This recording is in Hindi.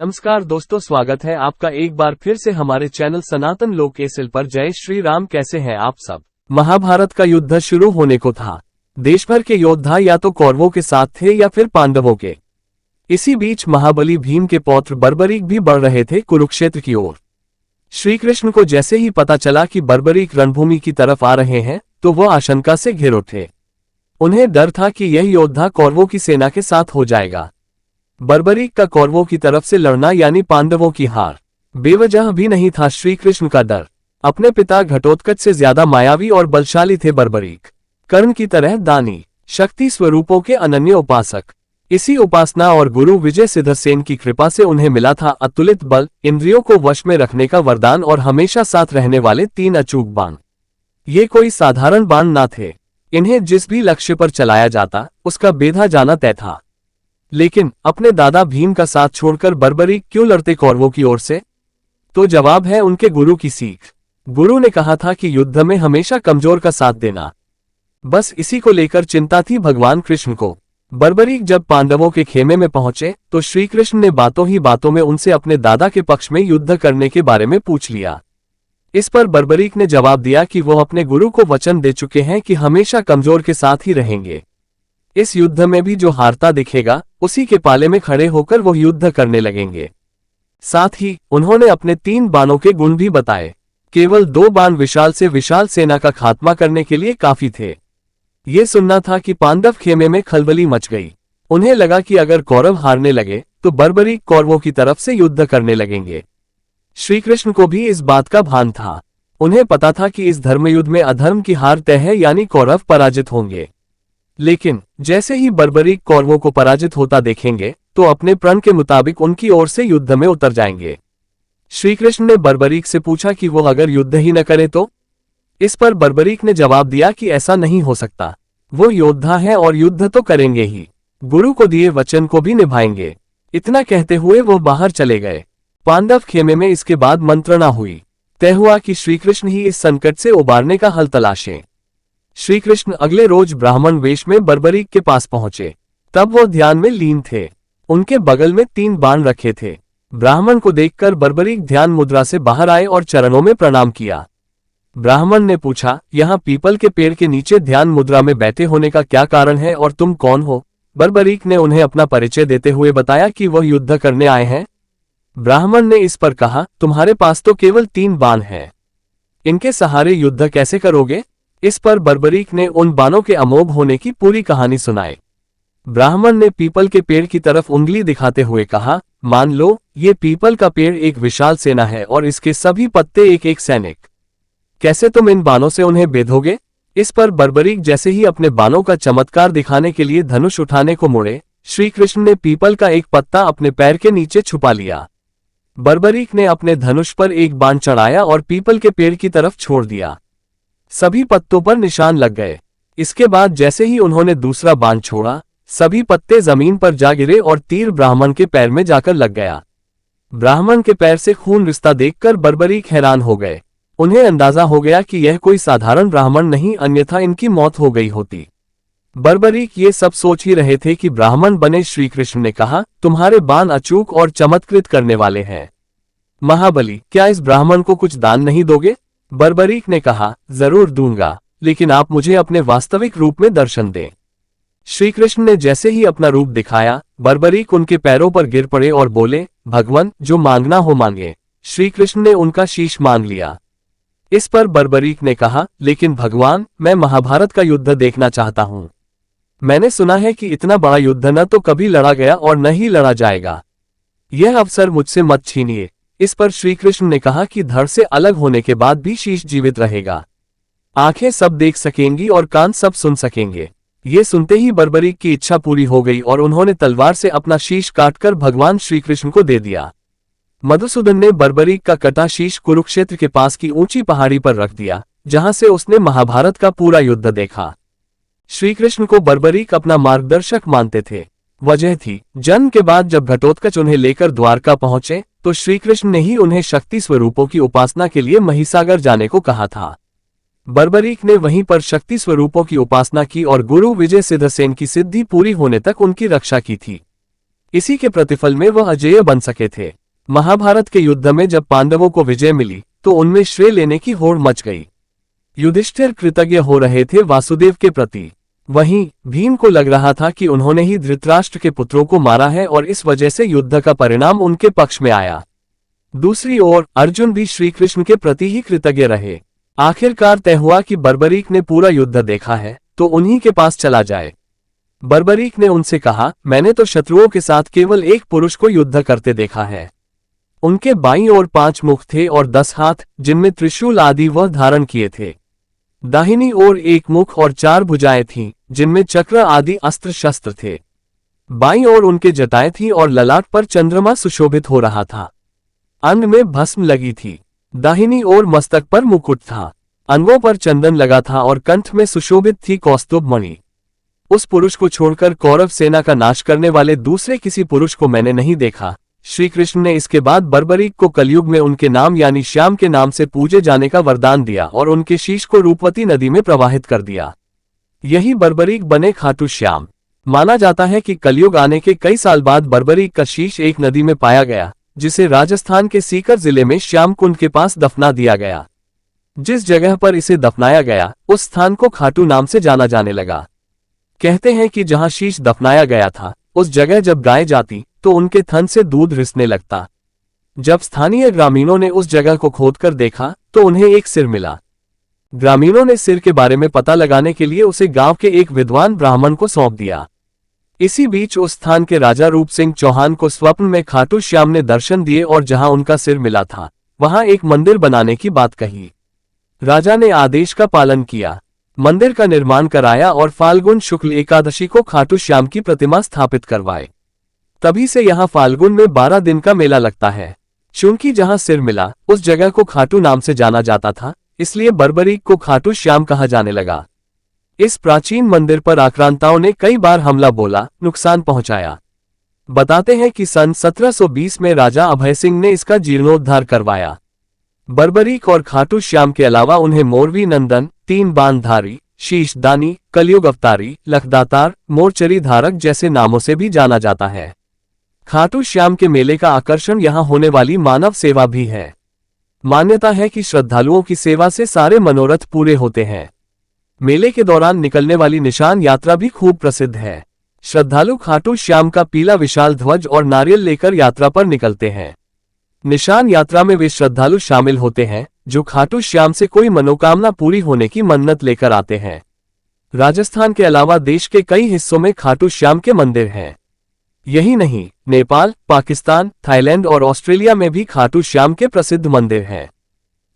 नमस्कार दोस्तों, स्वागत है आपका एक बार फिर से हमारे चैनल सनातन लोक एसएल पर। जय श्री राम। कैसे हैं आप सब। महाभारत का युद्ध शुरू होने को था। देश भर के योद्धा या तो कौरवों के साथ थे या फिर पांडवों के। इसी बीच महाबली भीम के पौत्र बर्बरीक भी बढ़ रहे थे कुरुक्षेत्र की ओर। श्री कृष्ण को जैसे ही पता चला कि बर्बरीक रणभूमि की तरफ आ रहे हैं तो वह आशंका से घिर उठे। उन्हें डर था कि यह योद्धा कौरवों की सेना के साथ हो जाएगा। बर्बरीक का कौरवों की तरफ से लड़ना यानी पांडवों की हार। बेवजह भी नहीं था श्री कृष्ण का डर। अपने पिता घटोत्कच से ज्यादा मायावी और बलशाली थे बर्बरीक। कर्ण की तरह दानी, शक्ति स्वरूपों के अनन्य उपासक। इसी उपासना और गुरु विजय सिद्धसेन की कृपा से उन्हें मिला था अतुलित बल, इंद्रियों को वश में रखने का वरदान और हमेशा साथ रहने वाले 3 अचूक बाण। ये कोई साधारण बाण ना थे। इन्हें जिस भी लक्ष्य पर चलाया जाता उसका बेधा जाना तय था। लेकिन अपने दादा भीम का साथ छोड़कर बर्बरीक क्यों लड़ते कौरवों की ओर से? तो जवाब है उनके गुरु की सीख। गुरु ने कहा था कि युद्ध में हमेशा कमजोर का साथ देना। बस इसी को लेकर चिंता थी भगवान कृष्ण को। बर्बरीक जब पांडवों के खेमे में पहुंचे तो श्री कृष्ण ने बातों ही बातों में उनसे अपने दादा के पक्ष में युद्ध करने के बारे में पूछ लिया। इस पर बर्बरीक ने जवाब दिया कि वो अपने गुरु को वचन दे चुके हैं कि हमेशा कमजोर के साथ ही रहेंगे। इस युद्ध में भी जो हारता दिखेगा उसी के पाले में खड़े होकर वो युद्ध करने लगेंगे। साथ ही उन्होंने अपने 3 बाणों के गुण भी बताए। केवल 2 बाण विशाल से विशाल सेना का खात्मा करने के लिए काफी थे। ये सुनना था कि पांडव खेमे में खलबली मच गई। उन्हें लगा कि अगर कौरव हारने लगे तो बर्बरीक कौरवों की तरफ से युद्ध करने लगेंगे। श्री कृष्ण को भी इस बात का भान था। उन्हें पता था कि इस धर्मयुद्ध में अधर्म की हार तय है, यानी कौरव पराजित होंगे। लेकिन जैसे ही बर्बरीक कौरवों को पराजित होता देखेंगे तो अपने प्रण के मुताबिक उनकी ओर से युद्ध में उतर जाएंगे। श्री कृष्ण ने बर्बरीक से पूछा कि वो अगर युद्ध ही न करे तो? इस पर बर्बरीक ने जवाब दिया कि ऐसा नहीं हो सकता। वो योद्धा है और युद्ध तो करेंगे ही। गुरु को दिए वचन को भी निभाएंगे। इतना कहते हुए वो बाहर चले गए। पांडव खेमे में इसके बाद मंत्रणा हुई। तय हुआ कि श्री कृष्ण ही इस संकट से उबारने का हल तलाशें। श्री कृष्ण अगले रोज ब्राह्मण वेश में बर्बरीक के पास पहुंचे। तब वो ध्यान में लीन थे। उनके बगल में 3 बाण रखे थे। ब्राह्मण को देखकर बर्बरीक ध्यान मुद्रा से बाहर आए और चरणों में प्रणाम किया। ब्राह्मण ने पूछा, यहाँ पीपल के पेड़ के नीचे ध्यान मुद्रा में बैठे होने का क्या कारण है और तुम कौन हो? बर्बरीक ने उन्हें अपना परिचय देते हुए बताया कि वह युद्ध करने आए हैं। ब्राह्मण ने इस पर कहा, तुम्हारे पास तो केवल 3 बाण हैं। इनके सहारे युद्ध कैसे करोगे? इस पर बर्बरीक ने उन बाणों के अमोघ होने की पूरी कहानी सुनाई। ब्राह्मण ने पीपल के पेड़ की तरफ उंगली दिखाते हुए कहा, मान लो ये पीपल का पेड़ एक विशाल सेना है और इसके सभी पत्ते एक एक सैनिक। कैसे तुम इन बाणों से उन्हें बेधोगे? इस पर बर्बरीक जैसे ही अपने बाणों का चमत्कार दिखाने के लिए धनुष उठाने को मुड़े, श्री कृष्ण ने पीपल का एक पत्ता अपने पैर के नीचे छुपा लिया। बर्बरीक ने अपने धनुष पर एक बाण चढ़ाया और पीपल के पेड़ की तरफ छोड़ दिया। सभी पत्तों पर निशान लग गए। इसके बाद जैसे ही उन्होंने दूसरा बाण छोड़ा, सभी पत्ते जमीन पर जा गिरे और तीर ब्राह्मण के पैर में जाकर लग गया। ब्राह्मण के पैर से खून रिश्ता देखकर बर्बरीक हैरान हो गए। उन्हें अंदाजा हो गया कि यह कोई साधारण ब्राह्मण नहीं, अन्यथा इनकी मौत हो गई होती। बर्बरीक ये सब सोच ही रहे थे कि ब्राह्मण बने श्री कृष्ण ने कहा, तुम्हारे बाण अचूक और चमत्कृत करने वाले हैं। महाबली, क्या इस ब्राह्मण को कुछ दान नहीं दोगे? बर्बरीक ने कहा, जरूर दूंगा, लेकिन आप मुझे अपने वास्तविक रूप में दर्शन दें। श्री कृष्ण ने जैसे ही अपना रूप दिखाया, बर्बरीक उनके पैरों पर गिर पड़े और बोले, भगवान, जो मांगना हो मांगे। श्री कृष्ण ने उनका शीश मांग लिया। इस पर बर्बरीक ने कहा, लेकिन भगवान, मैं महाभारत का युद्ध देखना चाहता हूं। मैंने सुना है कि इतना बड़ा युद्ध न तो कभी लड़ा गया और न ही लड़ा जाएगा। यह अवसर मुझसे मत छीनिए। इस पर श्री कृष्ण ने कहा कि धड़ से अलग होने के बाद भी शीश जीवित रहेगा। आंखें सब देख सकेंगी और कान सब सुन सकेंगे। ये सुनते ही बर्बरीक की इच्छा पूरी हो गई और उन्होंने तलवार से अपना शीश काटकर भगवान श्री कृष्ण को दे दिया। मधुसूदन ने बर्बरीक का कटा शीश कुरुक्षेत्र के पास की ऊंची पहाड़ी पर रख दिया, जहां से उसने महाभारत का पूरा युद्ध देखा। श्री कृष्ण को बर्बरीक अपना मार्गदर्शक मानते थे। वजह थी, जन्म के बाद जब घटोत्कच उन्हें लेकर द्वारका पहुंचे तो श्री कृष्ण ने ही उन्हें शक्ति स्वरूपों की उपासना के लिए महिसागर जाने को कहा था। बर्बरीक ने वहीं पर शक्ति स्वरूपों की उपासना की और गुरु विजय सिद्धसेन की सिद्धि पूरी होने तक उनकी रक्षा की थी। इसी के प्रतिफल में वह अजेय बन सके थे। महाभारत के युद्ध में जब पांडवों को विजय मिली तो उनमें श्रेय लेने की होड़ मच गई। युधिष्ठिर कृतज्ञ हो रहे थे वासुदेव के प्रति। वहीं भीम को लग रहा था कि उन्होंने ही धृतराष्ट्र के पुत्रों को मारा है और इस वजह से युद्ध का परिणाम उनके पक्ष में आया। दूसरी ओर अर्जुन भी श्री कृष्ण के प्रति ही कृतज्ञ रहे। आखिरकार तय हुआ कि बर्बरीक ने पूरा युद्ध देखा है तो उन्हीं के पास चला जाए। बर्बरीक ने उनसे कहा, मैंने तो शत्रुओं के साथ केवल एक पुरुष को युद्ध करते देखा है। उनके बाईं ओर 5 मुख थे और 10 हाथ, जिनमें त्रिशूल आदि वह धारण किए थे। दाहिनी ओर 1 मुख और 4 भुजाएं थीं, जिनमें चक्र आदि अस्त्र शस्त्र थे। बाईं ओर उनके जटाएं थीं और ललाट पर चंद्रमा सुशोभित हो रहा था। अन्न में भस्म लगी थी। दाहिनी ओर मस्तक पर मुकुट था। अंगों पर चंदन लगा था और कंठ में सुशोभित थी कौस्तुभ मणि। उस पुरुष को छोड़कर कौरव सेना का नाश करने वाले दूसरे किसी पुरुष को मैंने नहीं देखा। श्री कृष्ण ने इसके बाद बर्बरीक को कलयुग में उनके नाम यानी श्याम के नाम से पूजे जाने का वरदान दिया और उनके शीश को रूपवती नदी में प्रवाहित कर दिया। यही बर्बरीक बने खाटू श्याम। माना जाता है कि कलयुग आने के कई साल बाद बर्बरीक का शीश एक नदी में पाया गया, जिसे राजस्थान के सीकर जिले में श्याम कुंड के पास दफना दिया गया। जिस जगह पर इसे दफनाया गया उस स्थान को खाटू नाम से जाना जाने लगा। कहते हैं कि जहां शीश दफनाया गया था उस जगह जब गाय जाती तो उनके थन से दूध रिसने लगता। जब स्थानीय ग्रामीणों ने उस जगह को खोदकर देखा तो उन्हें एक सिर मिला। ग्रामीणों ने सिर के बारे में पता लगाने के लिए उसे गांव के एक विद्वान ब्राह्मण को सौंप दिया। इसी बीच उस स्थान के राजा रूप सिंह चौहान को स्वप्न में खाटू श्याम ने दर्शन दिए और जहां उनका सिर मिला था वहां एक मंदिर बनाने की बात कही। राजा ने आदेश का पालन किया, मंदिर का निर्माण कराया और फाल्गुन शुक्ल एकादशी को खाटू श्याम की प्रतिमा स्थापित करवाए। तभी से यहाँ फाल्गुन में 12 दिन का मेला लगता है। चूंकि जहाँ सिर मिला उस जगह को खाटू नाम से जाना जाता था, इसलिए बर्बरीक को खाटू श्याम कहा जाने लगा। इस प्राचीन मंदिर पर आक्रांताओं ने कई बार हमला बोला, नुकसान पहुंचाया। बताते हैं कि सन 1720 में राजा अभय सिंह ने इसका जीर्णोद्धार करवाया। बर्बरीक और खाटू श्याम के अलावा उन्हें मोरवी नंदन, 3 बाणधारी, शीशदानी, कलयुग अवतारी, लखदातार, मोरचरी धारक जैसे नामों से भी जाना जाता है। खाटू श्याम के मेले का आकर्षण यहाँ होने वाली मानव सेवा भी है। मान्यता है कि श्रद्धालुओं की सेवा से सारे मनोरथ पूरे होते हैं। मेले के दौरान निकलने वाली निशान यात्रा भी खूब प्रसिद्ध है। श्रद्धालु खाटू श्याम का पीला विशाल ध्वज और नारियल लेकर यात्रा पर निकलते हैं। निशान यात्रा में वे श्रद्धालु शामिल होते हैं जो खाटू श्याम से कोई मनोकामना पूरी होने की मन्नत लेकर आते हैं। राजस्थान के अलावा देश के कई हिस्सों में खाटू श्याम के मंदिर हैं। यही नहीं, नेपाल, पाकिस्तान, थाईलैंड और ऑस्ट्रेलिया में भी खाटू श्याम के प्रसिद्ध मंदिर हैं।